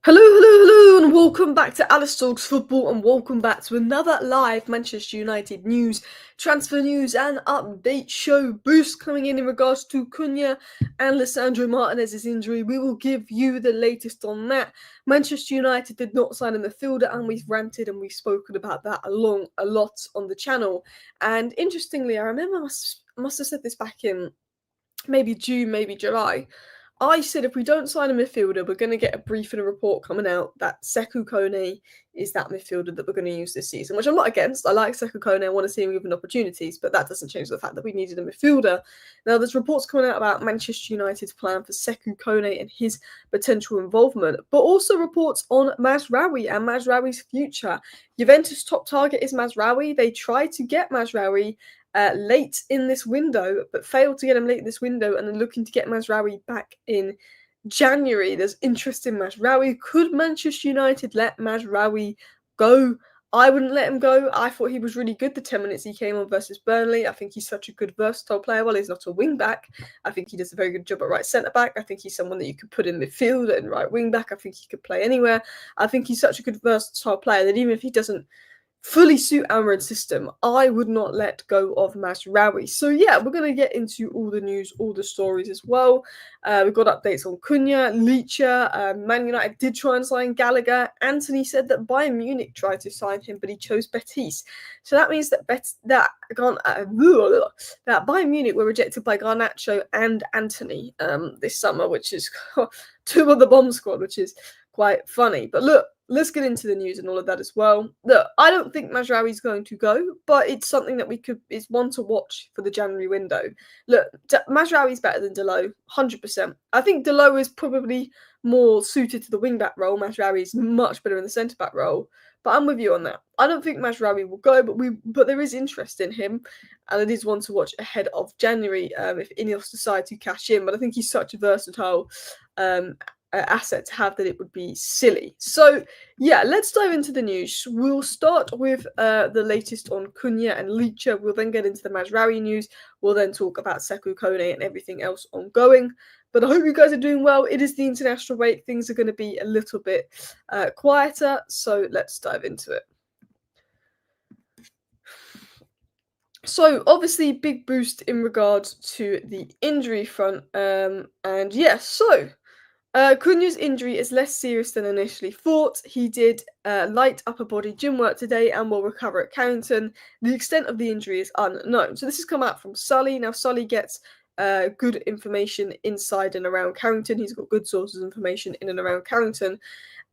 Hello, and welcome back to Alice Talks Football, and welcome back to another live Manchester United news, transfer news, and update show. Boost coming in regards to Cunha and Lisandro Martinez's injury. We will give you the latest on that. Manchester United did not sign a midfielder, and we've ranted and we've spoken about that a lot on the channel. And interestingly, I remember I must have said this back in maybe June, maybe July. I said if we don't sign a midfielder, we're going to get a brief and a report coming out that Sekou Kone is that midfielder that we're going to use this season, which I'm not against. I like Sekou Kone. I want to see him given opportunities, but that doesn't change the fact that we needed a midfielder. Now, there's reports coming out about Manchester United's plan for Sekou Kone and his potential involvement, but also reports on Mazraoui and Mazraoui's future. Juventus' top target is Mazraoui. They tried to get Mazraoui late in this window, but failed to get him late in this window, and then looking to get Mazraoui back in January. There's interest in Mazraoui. Could Manchester United let Mazraoui go? I wouldn't let him go. I thought he was really good the 10 minutes he came on versus Burnley. I think he's such a good versatile player. Well, he's not a wing back. I think he does a very good job at right centre back. I think he's someone that you could put in midfield and right wing back. I think he could play anywhere. I think he's such a good versatile player that even if he doesn't fully suit Amarin's system, I would not let go of Mazraoui. So yeah, we're going to get into all the news, all the stories as well. We've got updates on Cunha, Leacher, Man United did try and sign Gallagher. Anthony said that Bayern Munich tried to sign him, but he chose Betis. So that means that that Bayern Munich were rejected by Garnacho and Anthony this summer, which is two of the bomb squad, which is quite funny. But look, let's get into the news and all of that as well. Look, I don't think Mazraoui is going to go, but it's something that is one to watch for the January window. Look, Mazraoui is better than Delot, 100%. I think Delot is probably more suited to the wing-back role. Mazraoui is much better in the centre-back role. But I'm with you on that. I don't think Mazraoui will go, but there is interest in him, and it is one to watch ahead of January if Ineos decide to cash in. But I think he's such a versatile asset to have that it would be silly. So yeah, let's dive into the news. We'll start with the latest on Cunha and Leacher. We'll then get into the Mazraoui news. We'll then talk about Sekou, Kone, and everything else ongoing. But I hope you guys are doing well. It is the international break. Things are going to be a little bit quieter. So let's dive into it. So obviously, big boost in regards to the injury front. And yes, so Cunha's injury is less serious than initially thought. He did light upper body gym work today and will recover at Carrington. The extent of the injury is unknown. So this has come out from Sully. Now, Sully gets good information inside and around Carrington. He's got good sources of information in and around Carrington.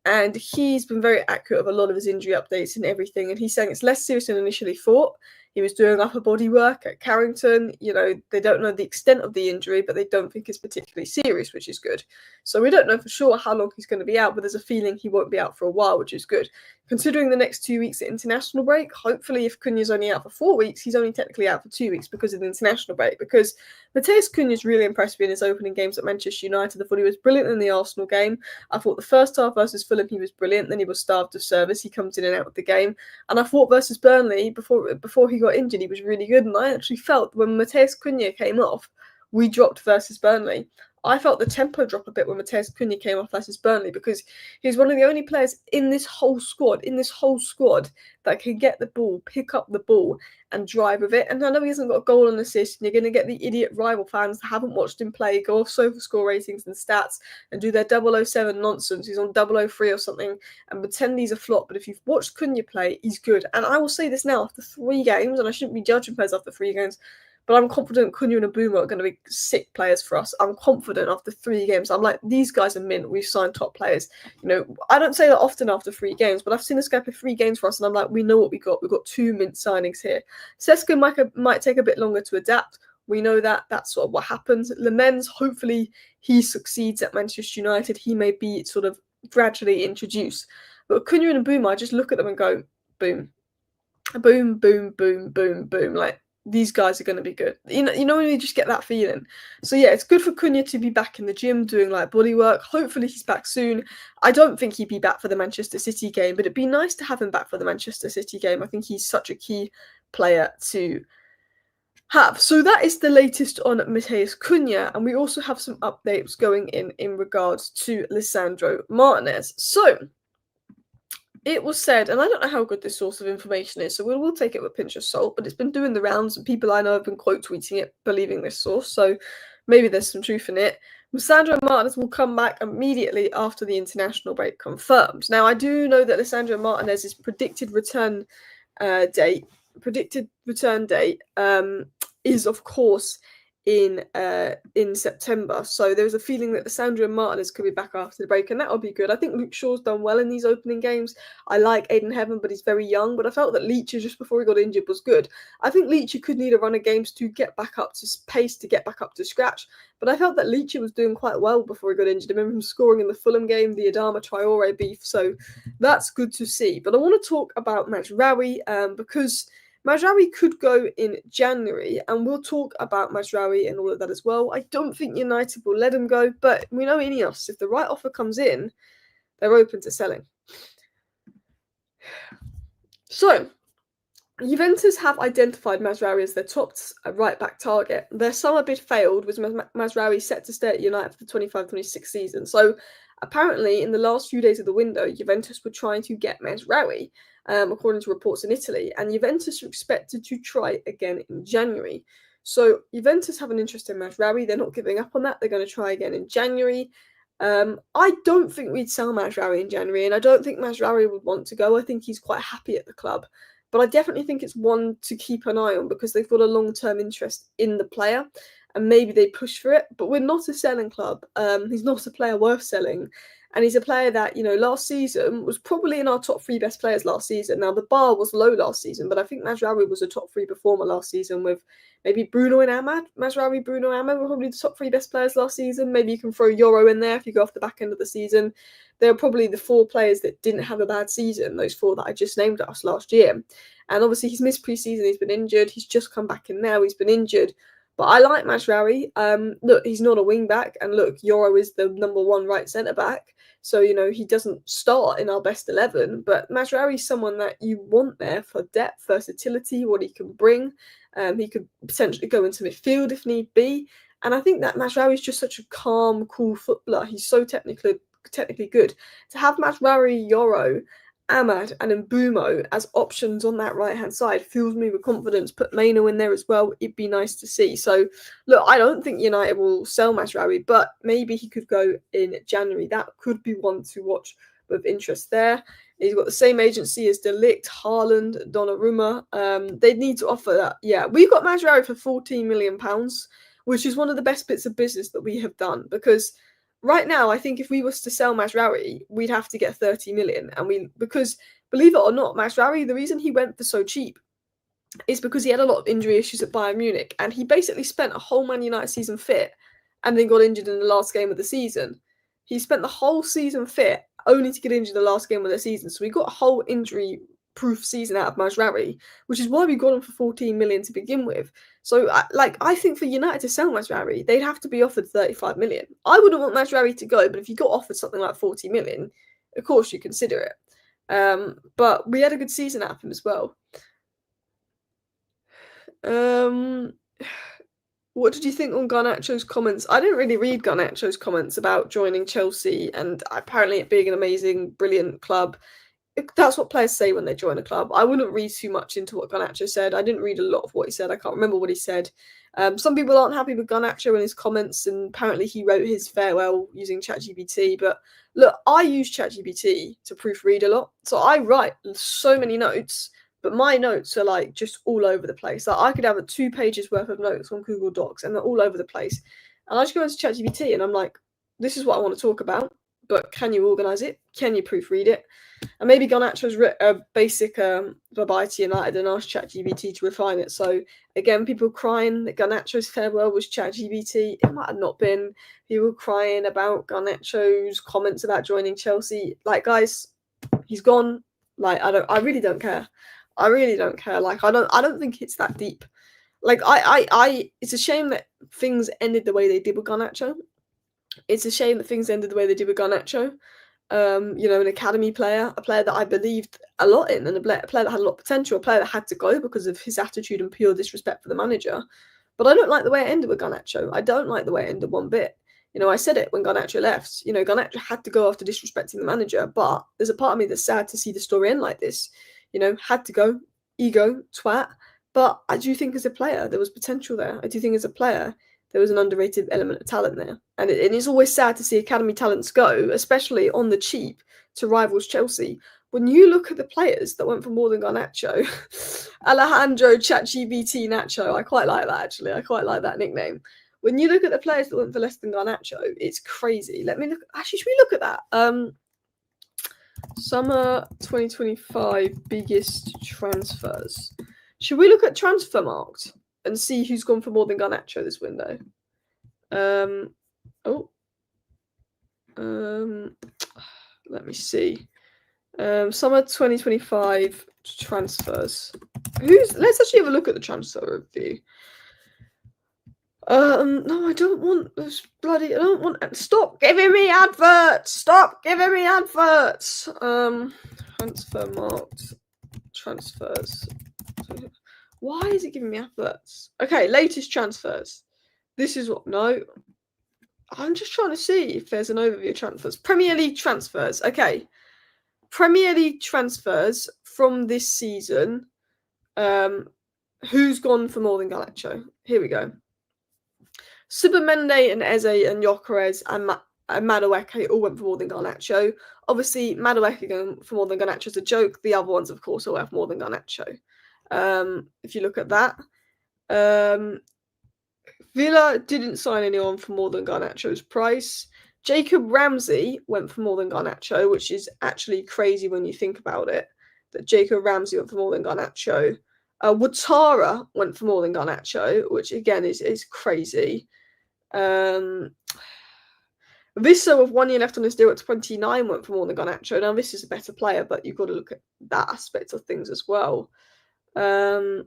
And he's been very accurate of a lot of his injury updates and everything. And he's saying it's less serious than initially thought. He was doing upper body work at Carrington. You know, they don't know the extent of the injury, but they don't think it's particularly serious, which is good. So we don't know for sure how long he's going to be out, but there's a feeling he won't be out for a while, which is good. Considering the next 2 weeks at international break, hopefully if Cunha's only out for 4 weeks, he's only technically out for 2 weeks because of the international break. Because Matheus Cunha's really impressed me in his opening games at Manchester United. I thought he was brilliant in the Arsenal game. I thought the first half versus Fulham he was brilliant. Then he was starved of service. He comes in and out of the game. And I thought versus Burnley, before he got injured, he was really good. And I actually felt when Matheus Cunha came off, we dropped versus Burnley. I felt the tempo drop a bit when Matheus Cunha came off versus Burnley because he's one of the only players in this whole squad, that can get the ball, pick up the ball and drive with it. And I know he hasn't got a goal and assist, and you're going to get the idiot rival fans that haven't watched him play go off sofa score ratings and stats and do their 007 nonsense. He's on 003 or something and pretend he's a flop. But if you've watched Cunha play, he's good. And I will say this now, after 3 games, and I shouldn't be judging players after 3 games, but I'm confident Cunha and Mbeumo are going to be sick players for us. I'm confident after 3 games. I'm like, these guys are mint. We've signed top players. You know, I don't say that often after 3 games, but I've seen this guy play 3 games for us, and I'm like, we know what we got. We've got 2 mint signings here. Sekou might take a bit longer to adapt. We know that. That's sort of what happens. Lemens, hopefully he succeeds at Manchester United. He may be sort of gradually introduced. But Cunha and Mbeumo, I just look at them and go, boom. Boom, boom, boom, boom, boom. Like, these guys are going to be good. You know when you just get that feeling. So yeah, it's good for Cunha to be back in the gym doing like body work. Hopefully he's back soon. I don't think he'd be back for the Manchester City game, but it'd be nice to have him back for the Manchester City game. I think he's such a key player to have. So that is the latest on Matheus Cunha, and we also have some updates going in regards to Lisandro Martinez. So it was said, and I don't know how good this source of information is, so we'll take it with a pinch of salt, but it's been doing the rounds, and people I know have been quote tweeting it, believing this source, so maybe there's some truth in it. Lisandro Martinez will come back immediately after the international break confirmed. Now, I do know that Lisandro Martinez's predicted return date is, of course, in September. So there was a feeling that Lisandro Martinez could be back after the break, and that would be good. I think Luke Shaw's done well in these opening games. I like Aiden Heaven, but he's very young. But I felt that Leacher, just before he got injured, was good. I think Leacher could need a run of games to get back up to pace, to get back up to scratch. But I felt that Leacher was doing quite well before he got injured. I remember him scoring in the Fulham game, the Adama Traore beef. So that's good to see. But I want to talk about Mazraoui because Mazraoui could go in January, and we'll talk about Mazraoui and all of that as well. I don't think United will let him go, but we know Ineos, if the right offer comes in, they're open to selling. So, Juventus have identified Mazraoui as their top right-back target. Their summer bid failed, with Mazraoui set to stay at United for the 25-26 season. So, apparently, in the last few days of the window, Juventus were trying to get Mazraoui, according to reports in Italy, and Juventus are expected to try again in January. So Juventus have an interest in Mazraoui. They're not giving up on that. They're going to try again in January. I don't think we'd sell Mazraoui in January, and I don't think Mazraoui would want to go. I think he's quite happy at the club. But I definitely think it's one to keep an eye on because they've got a long-term interest in the player, and maybe they push for it. But we're not a selling club. He's not a player worth selling. And he's a player that, last season was probably in our top 3 best players last season. Now, the bar was low last season, but I think Mazraoui was a top 3 performer last season with maybe Bruno and Ahmad. Mazraoui, Bruno, Ahmad were probably the top 3 best players last season. Maybe you can throw Yoro in there if you go off the back end of the season. They're probably the 4 players that didn't have a bad season, those 4 that I just named us last year. And obviously, he's missed pre-season. He's been injured. He's just come back in now. He's been injured. But I like Mazraoui. Look, he's not a wing-back. And look, Yoro is the number 1 right centre-back. So, he doesn't start in our best 11, but Mazraoui is someone that you want there for depth, versatility, what he can bring. He could potentially go into midfield if need be. And I think that Mazraoui is just such a calm, cool footballer. He's so technically good. To have Mazraoui, Yoro, Ahmad and Mbumo as options on that right-hand side fills me with confidence. Put Maino in there as well. It'd be nice to see. So, look, I don't think United will sell Mazraoui, but maybe he could go in January. That could be one to watch with interest there. He's got the same agency as De Ligt, Haaland, Donnarumma. They need to offer that. Yeah, we got Mazraoui for £14 million, which is one of the best bits of business that we have done because right now, I think if we was to sell Mazraoui, we'd have to get 30 million. Because believe it or not, Mazraoui, the reason he went for so cheap is because he had a lot of injury issues at Bayern Munich. And he basically spent a whole Man United season fit and then got injured in the last game of the season. He spent the whole season fit only to get injured in the last game of the season. So we got a whole injury-proof season out of Mazraoui, which is why we got him for 14 million to begin with. So, I think for United to sell Mazraoui, they'd have to be offered 35 million. I wouldn't want Mazraoui to go, but if you got offered something like 40 million, of course you consider it. But we had a good season out of him as well. What did you think on Garnacho's comments? I didn't really read Garnacho's comments about joining Chelsea and apparently it being an amazing, brilliant club. That's what players say when they join a club. I wouldn't read too much into what Garnacho said. I didn't read a lot of what he said. I can't remember what he said. Some people aren't happy with Garnacho and his comments, and apparently he wrote his farewell using ChatGPT. But look, I use ChatGPT to proofread a lot. So I write so many notes, but my notes are just all over the place. I could have 2 pages worth of notes on Google Docs and they're all over the place. And I just go into ChatGPT and I'm like, this is what I want to talk about. But can you organise it? Can you proofread it? And maybe Garnacho's written a basic bye-bye to United and asked ChatGPT to refine it. So, again, people crying that Garnacho's farewell was ChatGPT. It might have not been. People crying about Garnacho's comments about joining Chelsea. Guys, he's gone. I really don't care. I really don't care. I don't think it's that deep. It's a shame that things ended the way they did with Garnacho. It's a shame that things ended the way they did with Garnacho. an academy player, a player that I believed a lot in, and a player that had a lot of potential, a player that had to go because of his attitude and pure disrespect for the manager. But I don't like the way it ended with Garnacho. I don't like the way it ended one bit. I said it when Garnacho left. Garnacho had to go after disrespecting the manager, but there's a part of me that's sad to see the story end like this. Had to go, ego, twat. But I do think as a player, there was potential there. I do think as a player, there was an underrated element of talent there. And it's always sad to see academy talents go, especially on the cheap, to rivals Chelsea. When you look at the players that went for more than Garnacho, Alejandro ChatGPT Nacho, I quite like that actually. I quite like that nickname. When you look at the players that went for less than Garnacho, it's crazy. Let me look. Actually, should we look at that? Summer 2025 biggest transfers. Should we look at Transfermarkt and see who's gone for more than Garnacho this window? Let me see. Summer 2025 transfers. Let's actually have a look at the transfer review. No, I don't want this bloody. I don't want. Stop giving me adverts. Stop giving me adverts. Transfermarkt transfers. Why is it giving me adverts? Okay, latest transfers. This is what. No. I'm just trying to see if there's an overview of transfers. Premier League transfers. Okay. Premier League transfers from this season. Who's gone for more than Garnacho? Here we go. Subamende and Eze and Gyökeres and Madueke all went for more than Garnacho. Obviously, Madueke going for more than Garnacho is a joke. The other ones, of course, all have more than Garnacho. If you look at that. Villa didn't sign anyone for more than Garnacho's price. Jacob Ramsey went for more than Garnacho, which is actually crazy when you think about it, that Jacob Ramsey went for more than Garnacho. Ouattara went for more than Garnacho, which again is crazy. Vissa with 1 year left on his deal at 29 went for more than Garnacho. Now this is a better player, but you've got to look at that aspect of things as well. Let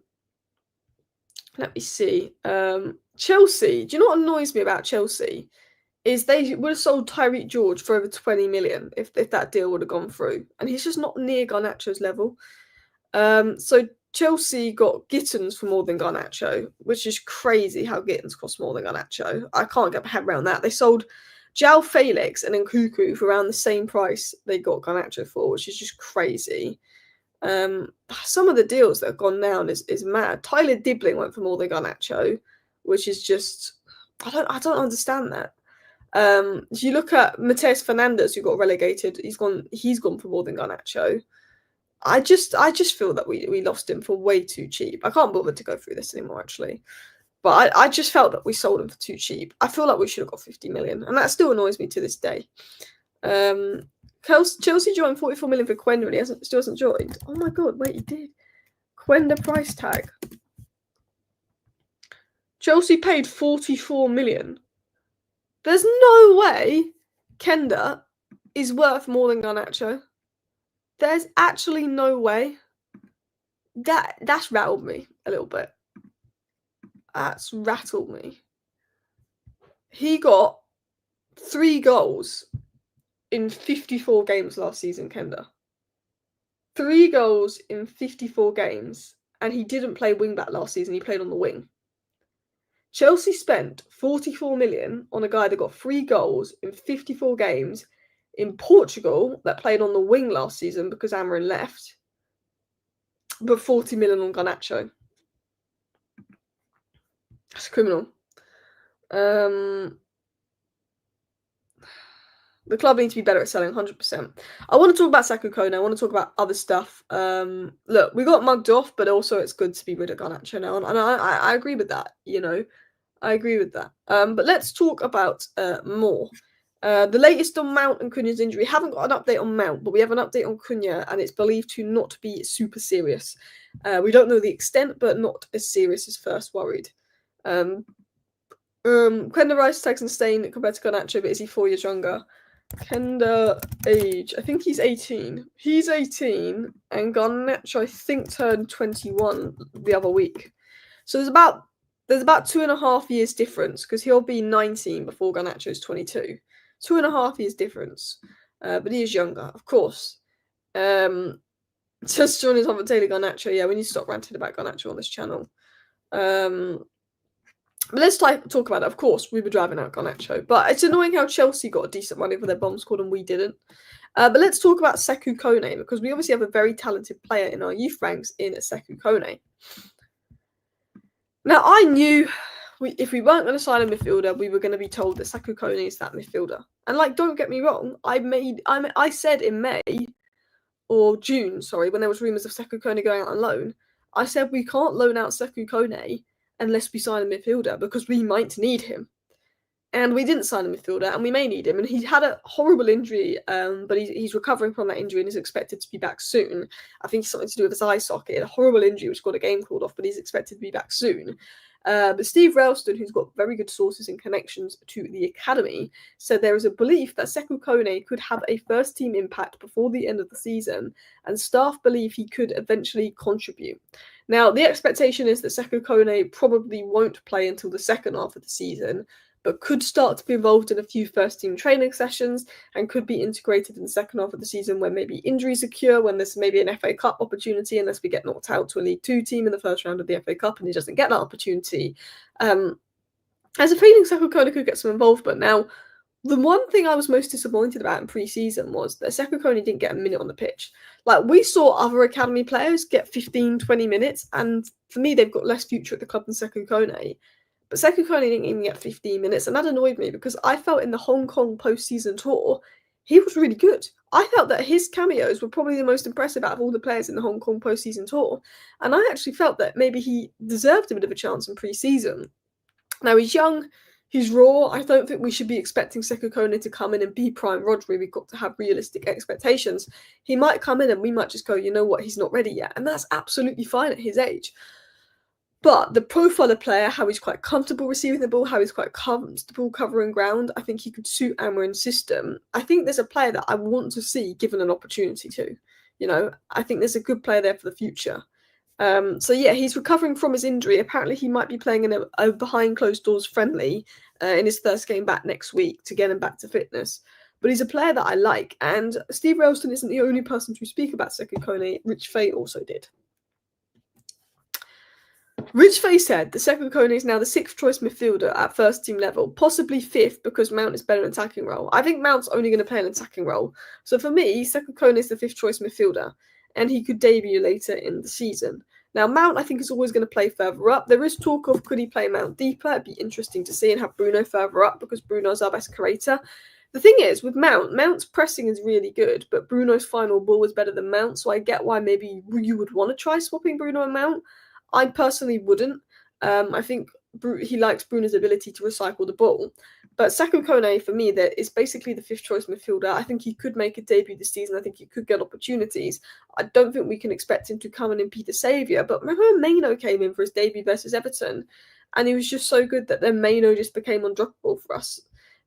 me see. Chelsea. Do you know what annoys me about Chelsea? Is they would have sold Tyreek George for over 20 million if that deal would have gone through. And he's just not near Garnacho's level. So Chelsea got Gittins for more than Garnacho, which is crazy how Gittins cost more than Garnacho. I can't get my head around that. They sold João Felix and Nkunku for around the same price they got Garnacho for, which is just crazy. Some of the deals that have gone down is mad. Tyler Dibbling went for more than Garnacho, which is just I don't understand that. If you look at Mateus Fernandes, who got relegated, he's gone for more than Garnacho. I just feel that we lost him for way too cheap. I can't bother to go through this anymore, actually. But I just felt that we sold him for too cheap. I feel like we should have got 50 million, and that still annoys me to this day. Chelsea joined 44 million for Quenda, and he still hasn't joined. Oh my god, wait, he did. Quenda price tag. Chelsea paid 44 million. There's no way Kenda is worth more than Garnacho. There's actually no way. That's rattled me a little bit. That's rattled me. He got 3 goals in 54 games last season, Kenda. 3 goals in 54 games, and he didn't play wing-back last season. He played on the wing. Chelsea spent 44 million on a guy that got 3 goals in 54 games in Portugal that played on the wing last season because Amarin left, but 40 million on Garnacho. That's criminal. The club needs to be better at selling, 100%. I want to talk about Sakou Kone. I want to talk about other stuff. Look, we got mugged off, but also it's good to be rid of Garnacho now, and I agree with that. I agree with that. But let's talk about more. The latest on Mount and Cunha's injury. Haven't got an update on Mount, but we have an update on Cunha, and it's believed to not be super serious. We don't know the extent, but not as serious as first worried. Kenda Rice tags and stain compared to Garnacho, but is he 4 years younger? Kenda age, I think he's 18. He's 18, and Garnacho I think turned 21 the other week. So there's about 2.5 years difference because he'll be 19 before Garnacho's 22. 2.5 years difference. but he is younger, of course. Just join us on the Taylor Garnacho. Yeah, we need to stop ranting about Garnacho on this channel. But let's talk about it. Of course, we were driving out Garnacho, but it's annoying how Chelsea got a decent money for their bomb squad and we didn't. But let's talk about Sekou Kone, because we obviously have a very talented player in our youth ranks in Sekou Kone. Now, I knew if we weren't going to sign a midfielder, we were going to be told that Sekou Kone is that midfielder. And, like, don't get me wrong, I said in May, or June, sorry, when there was rumours of Sekou Kone going out on loan, I said we can't loan out Sekou Kone unless we sign a midfielder, because we might need him. And we didn't sign a midfielder, and we may need him. And he had a horrible injury, but he's recovering from that injury and is expected to be back soon. I think it's something to do with his eye socket. A horrible injury which got a game called off, but he's expected to be back soon. But Steve Ralston, who's got very good sources and connections to the academy, said there is a belief that Sekou Kone could have a first-team impact before the end of the season, and staff believe he could eventually contribute. Now, the expectation is that Sekou Kone probably won't play until the second half of the season, but could start to be involved in a few first-team training sessions and could be integrated in the second half of the season when maybe injuries occur, when there's maybe an FA Cup opportunity, unless we get knocked out to a League Two team in the first round of the FA Cup and he doesn't get that opportunity. As a feeling Sekou Kone could get some involvement. Now, the one thing I was most disappointed about in pre-season was that Sekou Kone didn't get a minute on the pitch. Like, we saw other academy players get 15, 20 minutes, and for me, they've got less future at the club than Sekou Kone. But Sekou Kone didn't even get 15 minutes, and that annoyed me because I felt in the Hong Kong post-season tour, he was really good. I felt that his cameos were probably the most impressive out of all the players in the Hong Kong post-season tour, and I actually felt that maybe he deserved a bit of a chance in pre-season. Now, he's young, he's raw. I don't think we should be expecting Sekou Kone to come in and be prime Rodri. We've got to have realistic expectations. He might come in and we might just go, you know what, he's not ready yet, and that's absolutely fine at his age. But the profile of player, how he's quite comfortable receiving the ball, how he's quite comfortable covering ground, I think he could suit Amarin's system. I think there's a player that I want to see given an opportunity to. You know, I think there's a good player there for the future. So yeah, he's recovering from his injury. Apparently he might be playing in a behind closed doors friendly in his first game back next week to get him back to fitness. But he's a player that I like. And Steve Ralston isn't the only person to speak about Sekou Kone. Rich Fay also did. Rich Fay said that Sekou Kone is now the 6th choice midfielder at first team level, possibly 5th because Mount is better in attacking role. I think Mount's only going to play an attacking role. So for me, Sekou Kone is the 5th choice midfielder, and he could debut later in the season. Now, Mount, I think, is always going to play further up. There is talk of could he play Mount deeper. It'd be interesting to see and have Bruno further up because Bruno's our best creator. The thing is, with Mount's pressing is really good, but Bruno's final ball is better than Mount, so I get why maybe you would want to try swapping Bruno and Mount. I personally wouldn't. I think he likes Bruno's ability to recycle the ball. But Sekou Kone, for me, that is basically the 5th choice midfielder. I think he could make a debut this season. I think he could get opportunities. I don't think we can expect him to come in and be the saviour. But remember Maino came in for his debut versus Everton, and he was just so good that then Maino just became undroppable for us.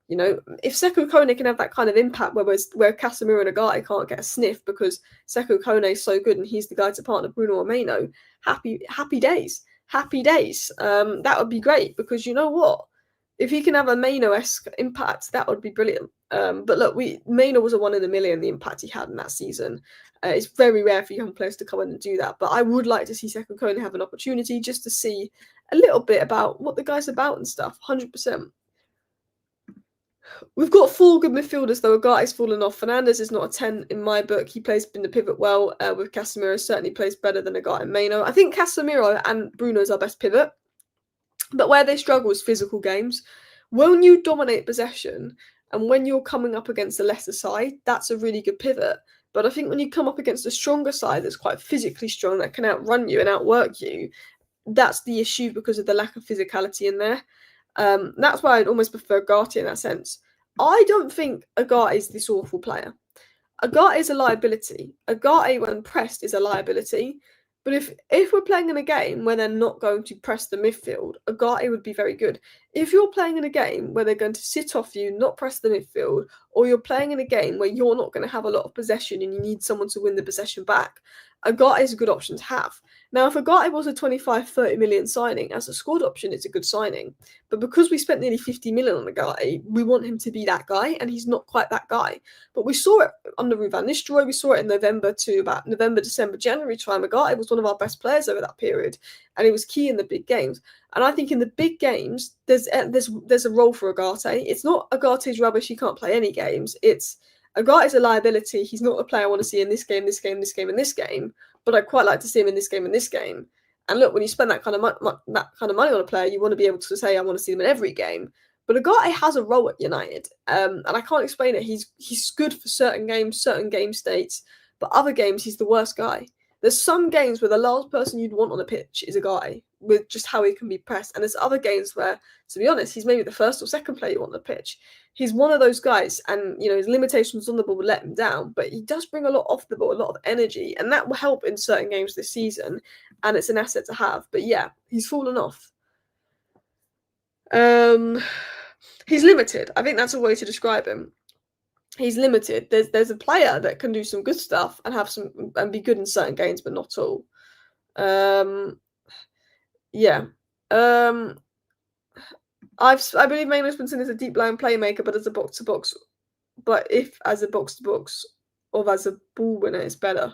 You know, if Sekou Kone can have that kind of impact where Casemiro and Agate can't get a sniff because Sekou Kone is so good and he's the guy to partner Bruno or Maino, happy days. Happy days. That would be great because you know what? If he can have a Maino-esque impact, that would be brilliant. But look, Maino was a 1 in a million, the impact he had in that season. It's very rare for young players to come in and do that. But I would like to see Sekou Kone have an opportunity just to see a little bit about what the guy's about and stuff. 100%. We've got 4 good midfielders, though. Agate's fallen off. Fernandez is not a 10 in my book. He plays in the pivot well with Casemiro. Certainly plays better than Agate and Maino. I think Casemiro and Bruno is our best pivot. But where they struggle is physical games. When you dominate possession and when you're coming up against a lesser side, that's a really good pivot. But I think when you come up against a stronger side that's quite physically strong, that can outrun you and outwork you, that's the issue because of the lack of physicality in there. That's why I'd almost prefer Agate in that sense. I don't think Agate is this awful player. Agate is a liability. Agate, when pressed, is a liability. But if we're playing in a game where they're not going to press the midfield, Agate would be very good. if you're playing in a game where they're going to sit off you, not press the midfield, or you're playing in a game where you're not going to have a lot of possession and you need someone to win the possession back, Agate is a good option to have. Now, if Agate was a 25-30 million signing, as a squad option, it's a good signing. But because we spent nearly 50 million on Agate, we want him to be that guy, and he's not quite that guy. But we saw it under Van Nistelrooy, we saw it in November to about November, December, January time. Agate was one of our best players over that period, and he was key in the big games. And I think in the big games, there's a role for Agate. It's not Agate's rubbish, he can't play any games. It's Agate is a liability. He's not a player I want to see in this game, this game, this game, and this game. But I'd quite like to see him in this game and this game. And look, when you spend that kind of money on a player, you want to be able to say, I want to see them in every game. But Agate has a role at United, and I can't explain it. He's good for certain games, certain game states, but other games he's the worst guy. There's some games where the last person you'd want on a pitch is Agate, with just how he can be pressed. And there's other games where, to be honest, he's maybe the first or second player you want on the pitch. He's one of those guys, and his limitations on the ball will let him down, but he does bring a lot off the ball, a lot of energy, and that will help in certain games this season, and it's an asset to have. But yeah, he's fallen off. He's limited. I think that's a way to describe him. He's limited. There's a player that can do some good stuff and be good in certain games, but not all. Yeah. I believe Maynard's been seen as a deep line playmaker, but as a box to box. But if as a box to box or as a ball winner, it's better.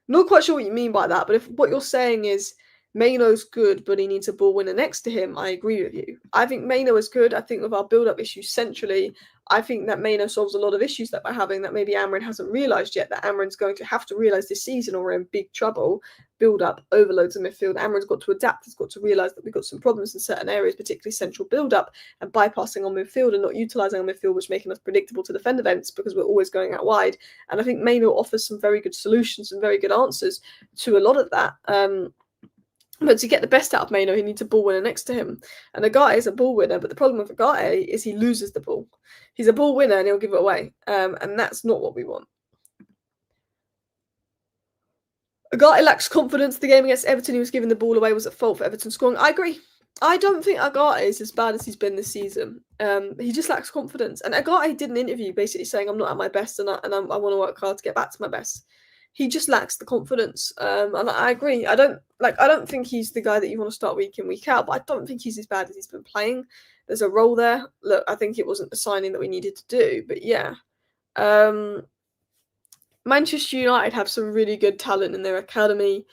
Not quite sure what you mean by that, but if what you're saying is Mayno's good, but he needs a ball winner next to him, I agree with you. I think Mayno is good. I think with our build-up issues centrally, I think that Mayno solves a lot of issues that we're having that maybe Amrin hasn't realised yet, that Amrin's going to have to realise this season or we're in big trouble. Build-up, overloads in midfield. Amrin's got to adapt. He's got to realise that we've got some problems in certain areas, particularly central build-up and bypassing on midfield and not utilising on midfield, which is making us predictable to defend events because we're always going out wide. And I think Mayno offers some very good solutions and very good answers to a lot of that. But to get the best out of Mayno, he needs a ball winner next to him. And Agate is a ball winner, but the problem with Agate is he loses the ball. He's a ball winner and he'll give it away. And that's not what we want. Agate lacks confidence. The game against Everton, he was giving the ball away, was at fault for Everton scoring. I agree. I don't think Agate is as bad as he's been this season. He just lacks confidence. And Agate did an interview basically saying, I'm not at my best and I want to work hard to get back to my best. He just lacks the confidence, and I agree. I don't think he's the guy that you want to start week in, week out, but I don't think he's as bad as he's been playing. There's a role there. Look, I think it wasn't the signing that we needed to do, but yeah. Manchester United have some really good talent in their academy.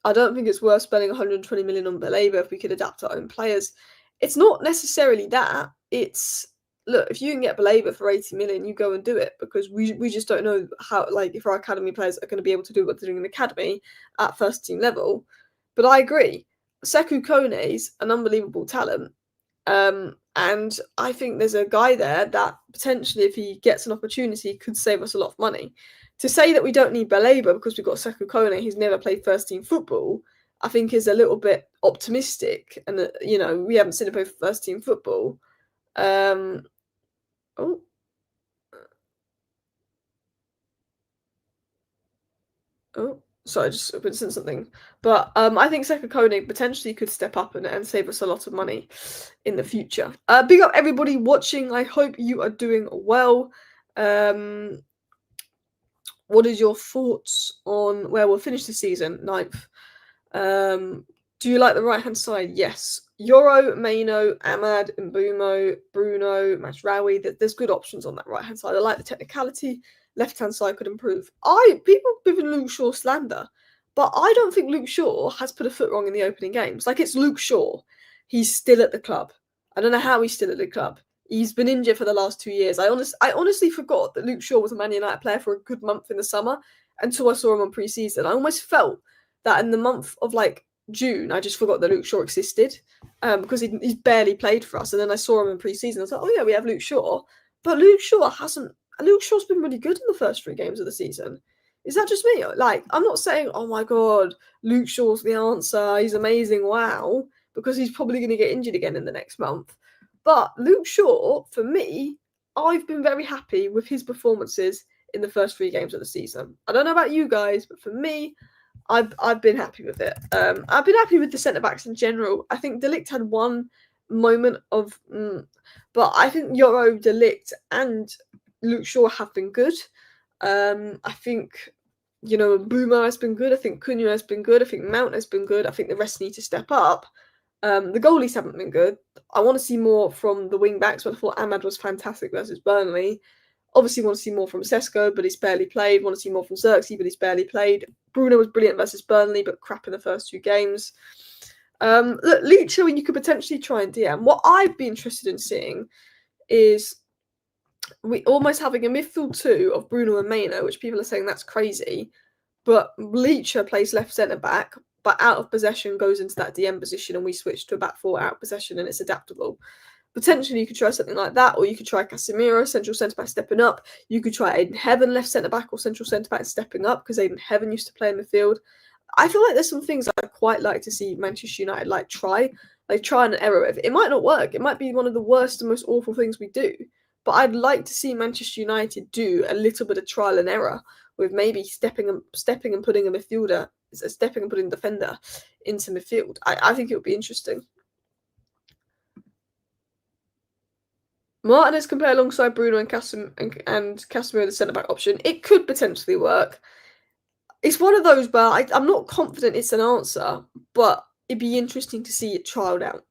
I don't think it's worth spending 120 million on Baleba if we could adapt our own players. It's not necessarily that. It's look, if you can get Baleba for 80 million, you go and do it because we just don't know how, if our academy players are going to be able to do what they're doing in the academy at first team level. But I agree. Sekou Kone's an unbelievable talent. And I think there's a guy there that potentially, if he gets an opportunity, could save us a lot of money. To say that we don't need Baleba because we've got Sekou Kone, who's never played first team football, I think is a little bit optimistic. And, we haven't seen him play first team football. Sorry, I just said something. But I think Sekou Kone potentially could step up and save us a lot of money in the future. Big up everybody watching. I hope you are doing well. What is your thoughts on where we'll finish the season? 9th. Do you like the right-hand side? Yes. Yoro, Mayno, Ahmad, Mbumo, Bruno, Mazraoui. There's good options on that right-hand side. I like the technicality. Left-hand side could improve. People have given Luke Shaw slander, but I don't think Luke Shaw has put a foot wrong in the opening games. It's Luke Shaw. He's still at the club. I don't know how he's still at the club. He's been injured for the last 2 years. I honestly forgot that Luke Shaw was a Man United player for a good month in the summer until I saw him on pre-season. I almost felt that in the month of June, I just forgot that Luke Shaw existed because he's barely played for us. And then I saw him in pre-season. I was like, oh yeah, we have Luke Shaw. But Luke Shaw's been really good in the first 3 games of the season. Is that just me? I'm not saying, oh my God, Luke Shaw's the answer. He's amazing. Wow. Because he's probably going to get injured again in the next month. But Luke Shaw, for me, I've been very happy with his performances in the first 3 games of the season. I don't know about you guys, but for me, I've been happy with it. I've been happy with the centre-backs in general. I think De Ligt had one moment of, but I think Yoro, De Ligt, and Luke Shaw have been good. I think, Boomer has been good. I think Cunha has been good. I think Mount has been good. I think the rest need to step up. The goalies haven't been good. I want to see more from the wing backs, but I thought Ahmad was fantastic versus Burnley. Obviously, want to see more from Sekou, but he's barely played. Want to see more from Xerxes, but he's barely played. Bruno was brilliant versus Burnley, but crap in the first 2 games. Look, Lucha, you could potentially try and DM. What I'd be interested in seeing is we almost having a midfield 2 of Bruno and Maino, which people are saying that's crazy. But Leacher plays left centre back, but out of possession goes into that DM position, and we switch to a back 4 out of possession, and it's adaptable. Potentially, you could try something like that, or you could try Casemiro, central centre back, stepping up. You could try Aiden Heaven, left centre back, or central centre back, stepping up, because Aiden Heaven used to play in midfield. I feel like there's some things I'd quite like to see Manchester United try and error with. It might not work. It might be one of the worst and most awful things we do. But I'd like to see Manchester United do a little bit of trial and error with maybe stepping and putting a midfielder, stepping and putting a defender into midfield. I think it would be interesting. Martinez can play alongside Bruno and Casemiro, the centre-back option. It could potentially work. It's one of those where I'm not confident it's an answer, but it'd be interesting to see it trialled out.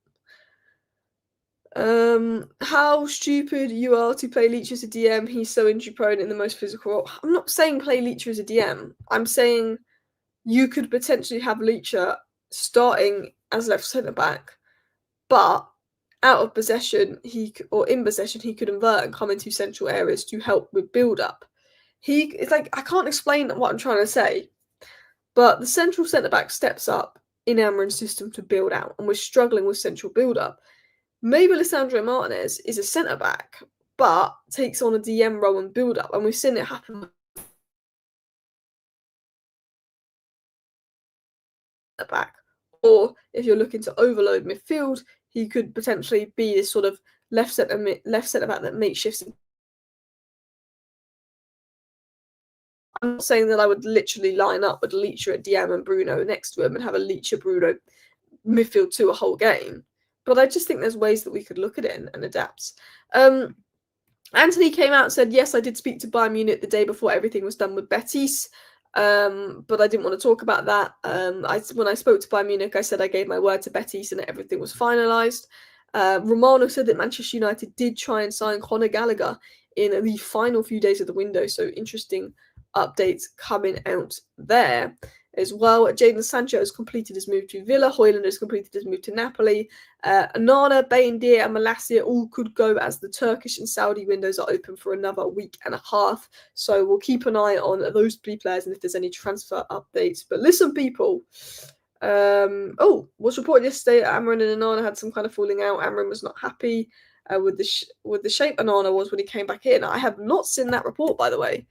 How stupid you are to play Leach as a DM. He's so injury prone in the most physical role. I'm not saying play Leach as a DM. I'm saying you could potentially have Leacher starting as left centre back, but out of possession, in possession, he could invert and come into central areas to help with build up. It's like, I can't explain what I'm trying to say, but the central centre back steps up in Amarin's system to build out, and we're struggling with central build up. Maybe Lisandro Martinez is a centre back, but takes on a DM role and build up, and we've seen it happen. Back, or if you're looking to overload midfield, he could potentially be this sort of left centre back that makeshifts. I'm not saying that I would literally line up with Leacher at DM and Bruno next to him and have a Leacher Bruno midfield to a whole game, but I just think there's ways that we could look at it and adapt. Anthony came out and said, yes, I did speak to Bayern Munich the day before everything was done with Betis, but I didn't want to talk about that. When I spoke to Bayern Munich, I said I gave my word to Betis and that everything was finalised. Romano said that Manchester United did try and sign Conor Gallagher in the final few days of the window, so interesting updates coming out there as well. Jadon Sancho has completed his move to Villa. Højlund has completed his move to Napoli. Onana, Bayindir and Malacia all could go as the Turkish and Saudi windows are open for another week and a half. So we'll keep an eye on those 3 players and if there's any transfer updates. But listen, people. Was reported yesterday that Amarin and Onana had some kind of falling out. Amarin was not happy with the shape Onana was when he came back in. I have not seen that report, by the way.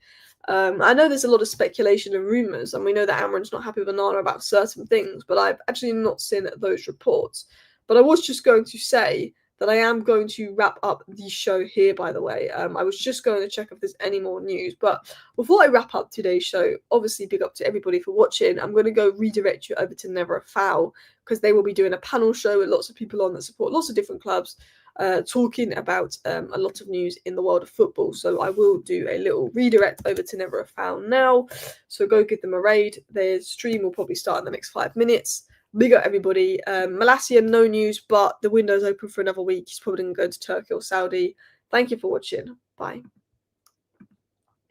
I know there's a lot of speculation and rumours, and we know that Amarin's not happy with Onana about certain things, but I've actually not seen those reports. But I was just going to say that I am going to wrap up the show here, by the way. I was just going to check if there's any more news. But before I wrap up today's show, obviously big up to everybody for watching. I'm going to go redirect you over to Never a Foul, because they will be doing a panel show with lots of people on that support lots of different clubs, talking about a lot of news in the world of football. So I will do a little redirect over to Never a Foul now. So go give them a raid. Their stream will probably start in the next 5 minutes. Big up everybody. Malacia, no news, but the window's open for another week. He's probably going to go to Turkey or Saudi. Thank you for watching. Bye.